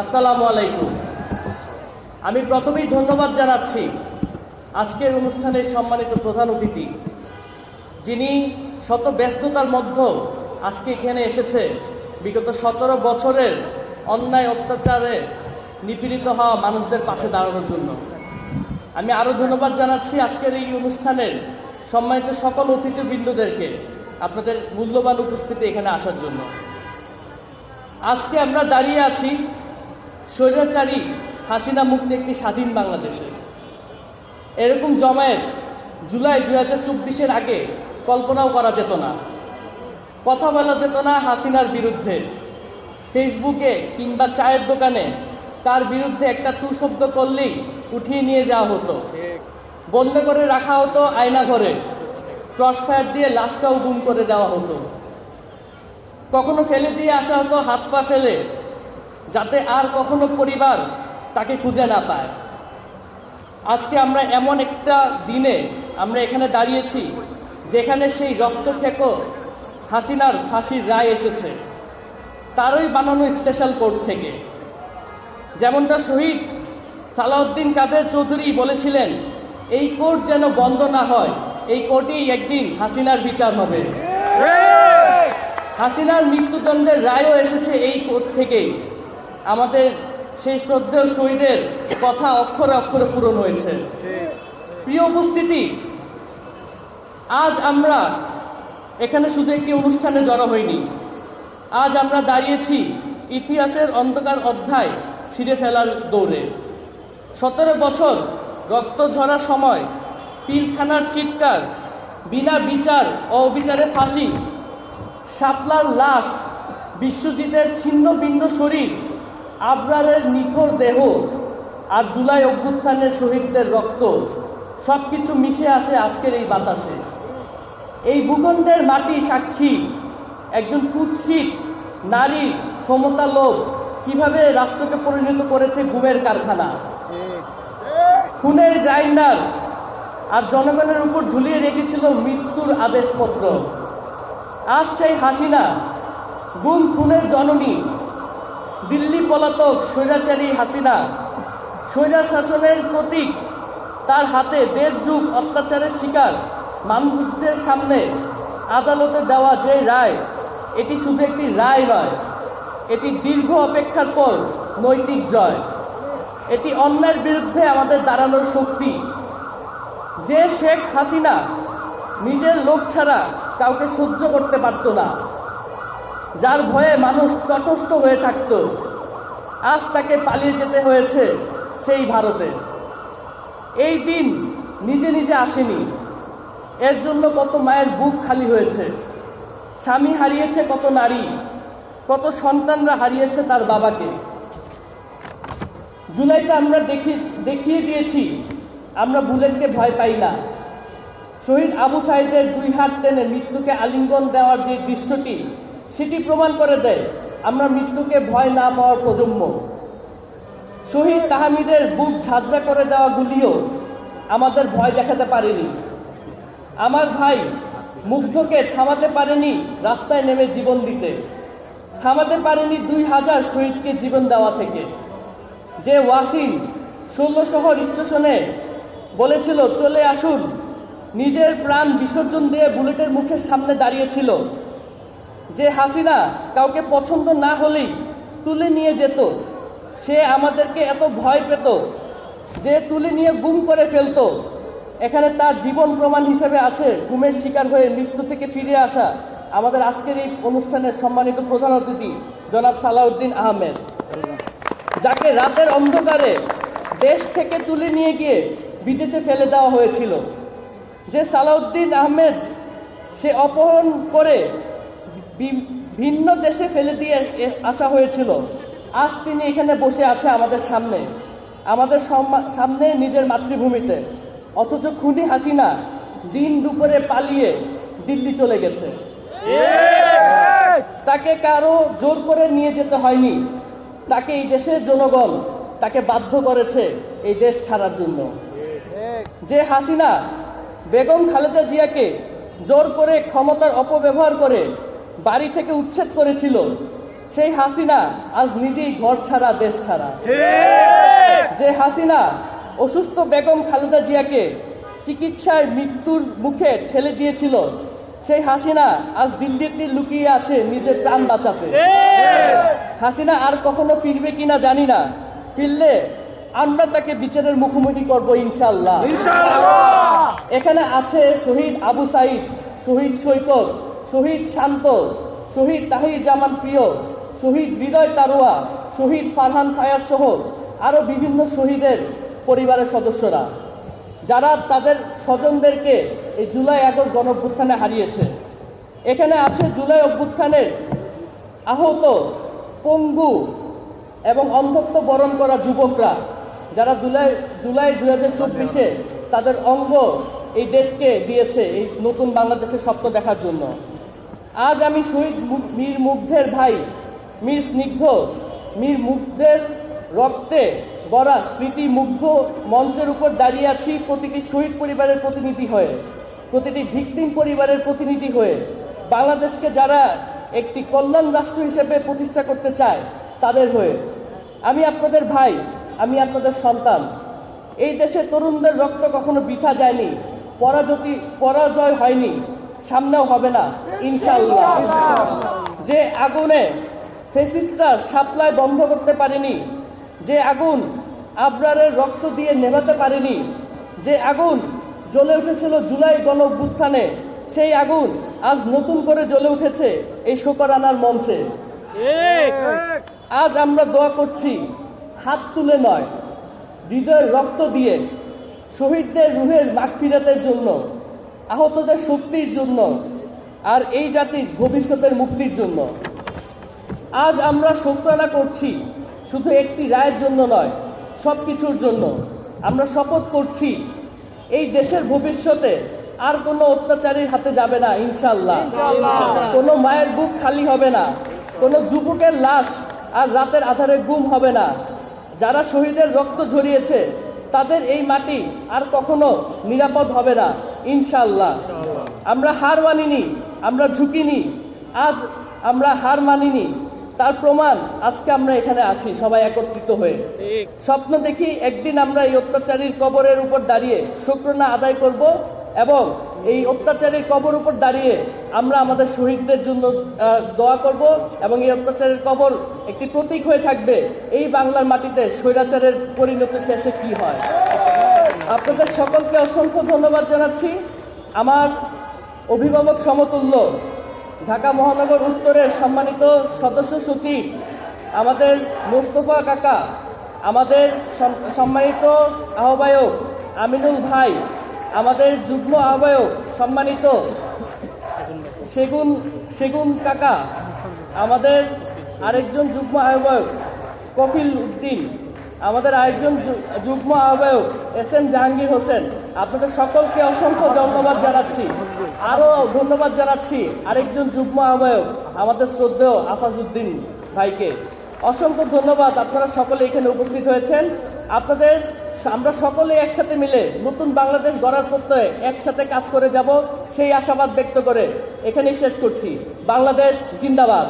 আসসালামু আলাইকুম। আমি প্রথমেই ধন্যবাদ জানাচ্ছি আজকের অনুষ্ঠানের সম্মানিত প্রধান অতিথি, যিনি শত ব্যস্ততার মধ্যেও আজকে এখানে এসেছে বিগত 17 বছরের অন্যায় অত্যাচারে নিপীড়িত হওয়া মানুষদের পাশে দাঁড়ানোর জন্য। আমি আরও ধন্যবাদ জানাচ্ছি আজকের এই অনুষ্ঠানের সম্মানিত সকল অতিথিবৃন্দদেরকে আপনাদের মূল্যবান উপস্থিতি এখানে আসার জন্য। আজকে আমরা দাঁড়িয়ে আছি স্বৈরাচারী হাসিনা মুক্ত একটি স্বাধীন বাংলাদেশে। এরকম জমায়েত জুলাই 2024-এর আগে কল্পনাও করা যেত না। কথা বলা যেত না হাসিনার বিরুদ্ধে। ফেসবুকে কিংবা চায়ের দোকানে তার বিরুদ্ধে একটা টু শব্দ করলেই উঠিয়ে নিয়ে যাওয়া হতো, বন্ধ করে রাখা হতো আয়না ঘরে, ক্রস ফায়ার দিয়ে লাশটাও গুম করে দেওয়া হতো, কখনো ফেলে দিয়ে আসা হতো হাত পা ফেলে, যাতে আর কখনো পরিবার তাকে খুঁজে না পায়। আজকে আমরা এমন একটা দিনে আমরা এখানে দাঁড়িয়েছি যেখানে সেই রক্তক্ষেকো হাসিনার ফাঁসির রায় এসেছে তারই বানানো স্পেশাল কোর্ট থেকে। যেমনটা শহীদ সালাউদ্দিন কাদের চৌধুরী বলেছিলেন, এই কোর্ট যেন বন্ধ না হয়, এই কোর্টেই একদিন হাসিনার বিচার হবে। হাসিনার মৃত্যুদণ্ডের রায়ও এসেছে এই কোর্ট থেকেই। আমাদের সেই শ্রদ্ধেয় শহীদের কথা অক্ষরে অক্ষরে পূরণ হয়েছে। প্রিয় উপস্থিতি, আজ আমরা এখানে শুধু একটি অনুষ্ঠানে জড়ো হইনি। আজ আমরা দাঁড়িয়েছি ইতিহাসের অন্ধকার অধ্যায় ছিঁড়ে ফেলার দৌড়ে। 17 বছর রক্ত ঝরা সময়, পিলখানার চিৎকার, বিনা বিচার ও অবিচারে ফাঁসি, শাপলার লাশ, বিশ্বজিতের ছিন্ন ভিন্ন শরীর, আবরারের নিথর দেহ আর জুলাই অভ্যুত্থানের শহীদদের রক্ত সবকিছু মিশে আছে আজকের এই বাতাসে। এই ভূখণ্ডের মাটি সাক্ষী একজন কুৎসিত নারীর ক্ষমতা লোভ কিভাবে রাষ্ট্রকে পরিণত করেছে গুমের কারখানা, খুনের গ্রাইন্ডার, আর জনগণের উপর ঝুলিয়ে রেখেছিল মৃত্যুর আদেশপত্র। আজ সেই হাসিনা, গুম খুনের জননী, দিল্লি পলাতক স্বৈরাচারী হাসিনা, স্বৈরা শাসনের প্রতীক, তার হাতে 1.5 যুগ অত্যাচারের শিকার মানুষদের সামনে আদালতে দেওয়া যে রায়, এটি শুধু একটি রায় নয়, এটি দীর্ঘ অপেক্ষার পর নৈতিক জয়। এটি অন্যায়ের বিরুদ্ধে আমাদের দাঁড়ানোর শক্তি। যে শেখ হাসিনা নিজের লোক ছাড়া কাউকে সহ্য করতে পারত না, যার ভয়ে মানুষ তটস্থ হয়ে থাকত, আজ তাকে পালিয়ে যেতে হয়েছে সেই ভারতে। এই দিন নিজে নিজে আসেনি, এর জন্য কত মায়ের বুক খালি হয়েছে, স্বামী হারিয়েছে কত নারী, কত সন্তানরা হারিয়েছে তার বাবাকে। জুলাইতে আমরা দেখিয়ে দিয়েছি আমরা বুলেটকে ভয় পাই না। শহীদ আবু সাঈদের 2 হাত টেনে মৃত্যুকে আলিঙ্গন দেওয়ার যে দৃশ্যটি, সেটি প্রমাণ করে দেয় আমরা মৃত্যুকে ভয় না পাওয়ার প্রজন্ম। শহীদ তাহমিদের বুক ঝাঁঝরা করে দেওয়া গুলিও আমাদের ভয় দেখাতে পারেনি। আমার ভাই মুগ্ধকে থামাতে পারেনি রাস্তায় নেমে জীবন দিতে, থামাতে পারেনি 2000 শহীদকে জীবন দেওয়া থেকে। যে ওয়াসিম 16 শহর স্টেশনে বলেছিল চলে আসুন, নিজের প্রাণ বিসর্জন দিয়ে বুলেটের মুখের সামনে দাঁড়িয়েছিল। যে হাসিনা কাউকে পছন্দ না হলেই তুলে নিয়ে যেত, সে আমাদেরকে এত ভয় পেত যে তুলে নিয়ে গুম করে ফেলতো। এখানে তার জীবন প্রমাণ হিসেবে আছে গুমের শিকার হয়ে মৃত্যু থেকে ফিরে আসা আমাদের আজকের এই অনুষ্ঠানের সম্মানিত প্রধান অতিথি জনাব সালাউদ্দিন আহমেদ, যাকে রাতের অন্ধকারে দেশ থেকে তুলে নিয়ে গিয়ে বিদেশে ফেলে দেওয়া হয়েছিল। যে সালাউদ্দিন আহমেদ সে অপহরণ করে ভিন্ন দেশে ফেলে দিয়ে আসা হয়েছিল, আজ তিনি এখানে বসে আছে আমাদের সামনে, আমাদের সামনে নিজের মাতৃভূমিতে। অথচ খুনি হাসিনা দিন দুপুরে পালিয়ে দিল্লি চলে গেছে। তাকে কারো জোর করে নিয়ে যেতে হয়নি, তাকে এই দেশের জনগণ তাকে বাধ্য করেছে এই দেশ ছাড়ার জন্য। যে হাসিনা বেগম খালেদা জিয়াকে জোর করে ক্ষমতার অপব্যবহার করে বাড়ি থেকে উচ্ছেদ করেছিল, সেই হাসিনা আজ নিজেই ঘর ছাড়া, দেশ ছাড়া। যে হাসিনা অসুস্থ বেগম খালেদা জিয়াকে চিকিৎসায় মৃত্যুর মুখে ঠেলে দিয়েছিল, সেই হাসিনা আজ দিল্লিতে লুকিয়ে আছে নিজের প্রাণ বাঁচাতে। হাসিনা আর কখনো ফিরবে কিনা জানি না, ফিরলে আমরা তাকে বিচারের মুখোমুখি করবো ইনশাল্লাহ। এখানে আছে শহীদ আবু সাইদ, শহীদ সৈকত, শহীদ শান্ত, শহীদ তাহির জামান প্রিয়, শহীদ হৃদয় তারুয়া, শহীদ ফারহান ফায়াজ সহ আরো বিভিন্ন শহীদের পরিবারের সদস্যরা, যারা তাদের স্বজনদেরকে এই জুলাই আগস্ট গণঅভ্যুত্থানে হারিয়েছে। এখানে আছে জুলাই অভ্যুত্থানের আহত, পঙ্গু এবং অন্ধত্ব বরণ করা যুবকরা, যারা জুলাই 2024-এ তাদের অঙ্গ এই দেশকে দিয়েছে এই নতুন বাংলাদেশের স্বপ্ন দেখার জন্য। আজ আমি শহীদ মীর মুগ্ধের ভাই, মীর স্নিগ্ধ, মীর মুগ্ধের রক্তে গড়া স্মৃতি মুগ্ধ মঞ্চের উপর দাঁড়িয়ে আছি প্রতিটি শহীদ পরিবারের প্রতিনিধি হয়ে, প্রতিটি ভিকটিম পরিবারের প্রতিনিধি হয়ে, বাংলাদেশকে যারা একটি কল্যাণ রাষ্ট্র হিসেবে প্রতিষ্ঠা করতে চায় তাদের হয়ে। আমি আপনাদের ভাই, আমি আপনাদের সন্তান। এই দেশে তরুণদের রক্ত কখনো বৃথা যায়নি, পরাজয় হয়নি, সামনেও হবে না ইনশাআল্লাহ। যে আগুনে ফ্যাসিস্টরা সাপ্লাই বন্ধ করতে পারেনি, যে আগুন আবরারের রক্ত দিয়ে নেভাতে পারেনি, যে আগুন জ্বলে উঠেছিল জুলাই গণ অভ্যুত্থানে, সেই আগুন আজ নতুন করে জ্বলে উঠেছে এই শোকরানার মঞ্চে। আজ আমরা দোয়া করছি হাত তুলে নয়, হৃদয়ের রক্ত দিয়ে, শহীদদের রুহের মাগফিরাতের জন্য, আহতদের শক্তির জন্য, আর এই জাতির ভবিষ্যতের মুক্তির জন্য। আজ আমরা শুকরানা করছি শুধু একটি রায়ের জন্য নয়, সব কিছুর জন্য। আমরা শপথ করছি এই দেশের ভবিষ্যতে আর কোনো অত্যাচারীর হাতে যাবে না ইনশাআল্লাহ। কোনো মায়ের বুক খালি হবে না, কোনো যুবকের লাশ আর রাতের আধারে গুম হবে না। যারা শহীদের রক্ত ঝরিয়েছে তাদের এই মাটি আর কখনো নিরাপদ হবে না ইনশাআল্লাহ। আমরা হার মানিনি, আমরা ঝুঁকিনি, আজ আমরা হার মানিনি, তার প্রমাণ আজকে আমরা এখানে আছি সবাই একত্রিত হয়ে। স্বপ্ন দেখি একদিন আমরা এই অত্যাচারীর কবরের উপর দাঁড়িয়ে শুকরানা আদায় করব, এবং এই অত্যাচারীর কবর উপর দাঁড়িয়ে আমরা আমাদের শহীদদের জন্য দোয়া করব, এবং এই অত্যাচারের কবর একটি প্রতীক হয়ে থাকবে এই বাংলার মাটিতে স্বৈরাচারের পরিণতি শেষে কি হয়। আপনাদের সকলকে অসংখ্য ধন্যবাদ জানাচ্ছি। আমার অভিভাবক সমতুল্য ঢাকা মহানগর উত্তরের সম্মানিত সদস্য সচিব আমাদের মোস্তফা কাকা, আমাদের সম্মানিত আহ্বায়ক আমিনুল ভাই, আমাদের যুগ্ম আহ্বায়ক সম্মানিত সেগুন কাকা, আমাদের আরেকজন যুগ্ম আহ্বায়ক কফিল উদ্দিন, আমাদের আরেকজন যুগ্ম আহ্বায়ক SM জাহাঙ্গীর হোসেন, আপনাদের সকলকে অসংখ্য ধন্যবাদ জানাচ্ছি। আরও ধন্যবাদ জানাচ্ছি আরেকজন যুগ্ম আহ্বায়ক আমাদের শ্রদ্ধেয় আফাজউদ্দিন ভাইকে। অসংখ্য ধন্যবাদ, আপনারা সকলে এখানে উপস্থিত হয়েছেন। আমরা সকলে একসাথে মিলে নতুন বাংলাদেশ গড়ার প্রত্যয়ে একসাথে কাজ করে যাব, সেই আশাবাদ ব্যক্ত করে এখানেই শেষ করছি। বাংলাদেশ জিন্দাবাদ।